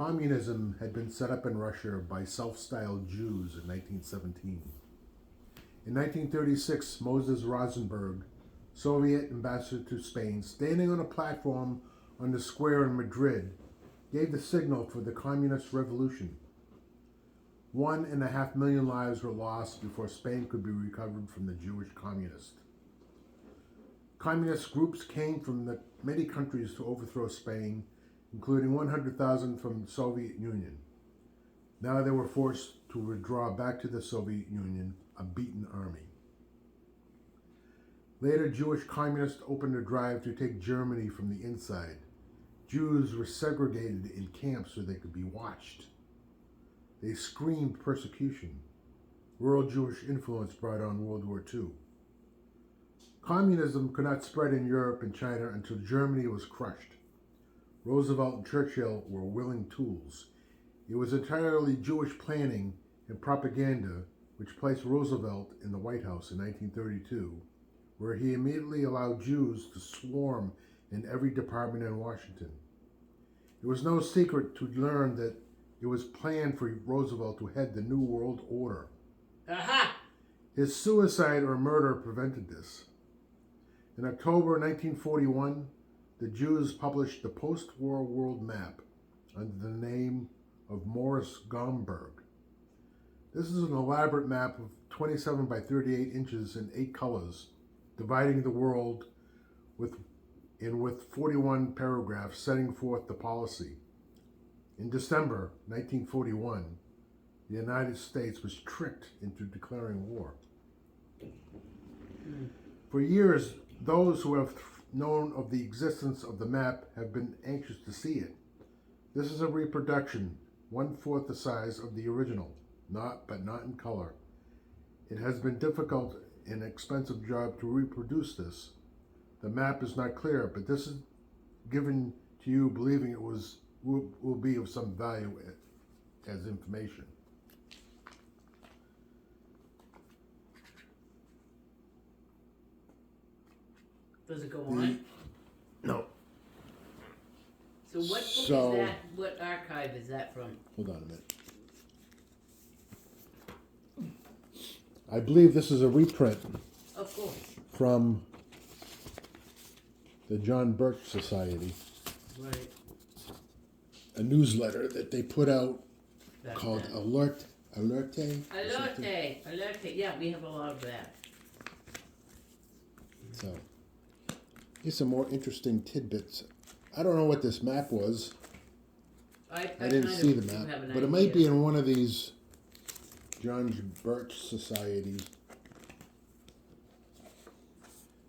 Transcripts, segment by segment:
Communism had been set up in Russia by self-styled Jews in 1917. In 1936, Moses Rosenberg, Soviet ambassador to Spain, standing on a platform on the square in Madrid, gave the signal for the communist revolution. 1.5 million lives were lost before Spain could be recovered from the Jewish communists. Communist groups came from many countries to overthrow Spain, including 100,000 from the Soviet Union. Now they were forced to withdraw back to the Soviet Union, a beaten army. Later, Jewish communists opened a drive to take Germany from the inside. Jews were segregated in camps so they could be watched. They screamed persecution. World Jewish influence brought on World War II. Communism could not spread in Europe and China until Germany was crushed. Roosevelt and Churchill were willing tools. It was entirely Jewish planning and propaganda which placed Roosevelt in the White House in 1932, where he immediately allowed Jews to swarm in every department in Washington. It was no secret to learn that it was planned for Roosevelt to head the New World Order. Aha! His suicide or murder prevented this. In October 1941, the Jews published the post-war world map under the name of Morris Gomberg. This is an elaborate map of 27 by 38 inches in 8 colors, dividing the world with 41 paragraphs setting forth the policy. In December 1941, the United States was tricked into declaring war. For years, those who have known of the existence of the map have been anxious to see it. This is a reproduction, 1/4 the size of the original, but not in color. It has been difficult and expensive job to reproduce this. The map is not clear, but this is given to you believing it will be of some value as information. Does it go on? No. So what book is that? What archive is that from? Hold on a minute. I believe this is a reprint Of course. from the John Birch Society, Right. a newsletter that they put out That's called that. Alerte. Alerte. Yeah, we have a lot of that. So, here's some more interesting tidbits. I don't know what this map was. I didn't kind see of the have map, an but it might be idea. in one of these John Birch Societies.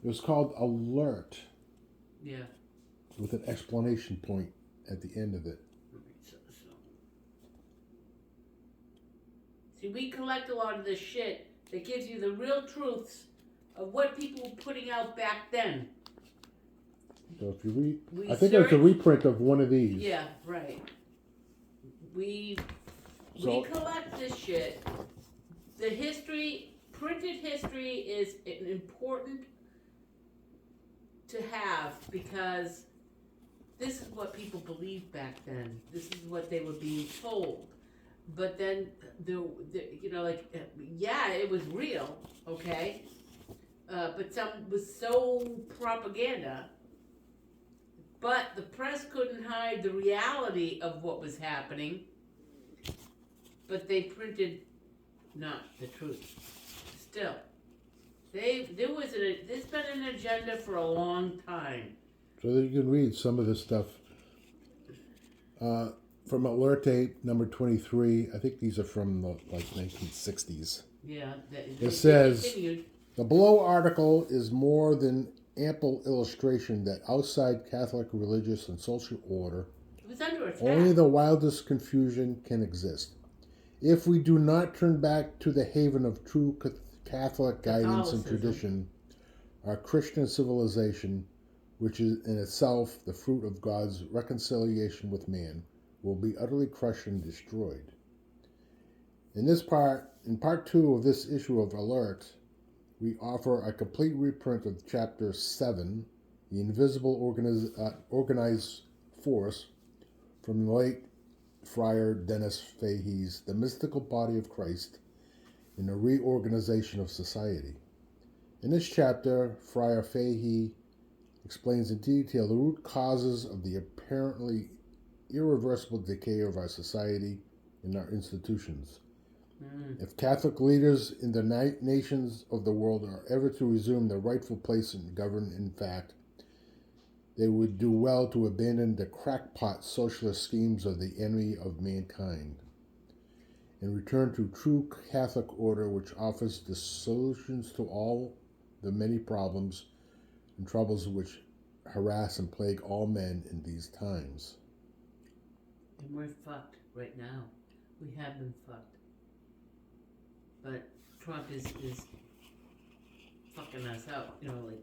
It was called Alert, Yeah. with an exclamation point at the end of it. See, we collect a lot of this shit that gives you the real truths of what people were putting out back then. So if you read, We I think it's a search- reprint of one of these. Yeah, right. We So- collect this shit. The history, printed history is important to have because this is what people believed back then. This is what they were being told. But then, yeah, it was real, okay? But some was so propaganda. But the press couldn't hide the reality of what was happening. But they printed not the truth. Still, there's been an agenda for a long time. So that you can read some of this stuff. From Alerte number 23, I think these are from the 1960s. Yeah, It says, continued. the below article is more than ample illustration that outside Catholic religious and social order, It was under attack. only the wildest confusion can exist. If we do not turn back to the haven of true Catholic guidance and Catholicism. tradition, our Christian civilization, which is in itself the fruit of God's reconciliation with man, will be utterly crushed and destroyed. In part 2 of this issue of Alert, we offer a complete reprint of Chapter 7, The Invisible Organized Force, from the late Friar Dennis Fahey's The Mystical Body of Christ in the Reorganization of Society. In this chapter, Friar Fahey explains in detail the root causes of the apparently irreversible decay of our society and our institutions. If Catholic leaders in the nations of the world are ever to resume their rightful place and govern, in fact, they would do well to abandon the crackpot socialist schemes of the enemy of mankind and return to true Catholic order, which offers the solutions to all the many problems and troubles which harass and plague all men in these times. And we're fucked right now. We have been fucked. But Trump is fucking us out, like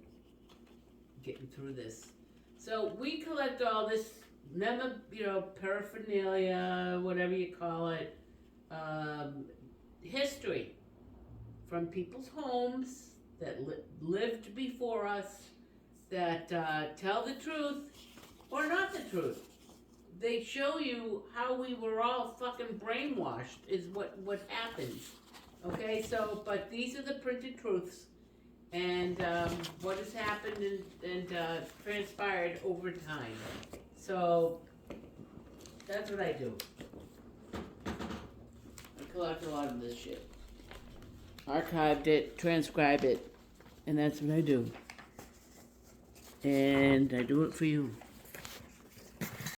getting through this. So we collect all this paraphernalia, whatever you call it, history from people's homes that lived before us, that tell the truth or not the truth. They show you how we were all fucking brainwashed is what happens. Okay, so, but these are the printed truths and what has happened and transpired over time. So, that's what I do. I collect a lot of this shit. Archived it, transcribe it, and that's what I do. And I do it for you.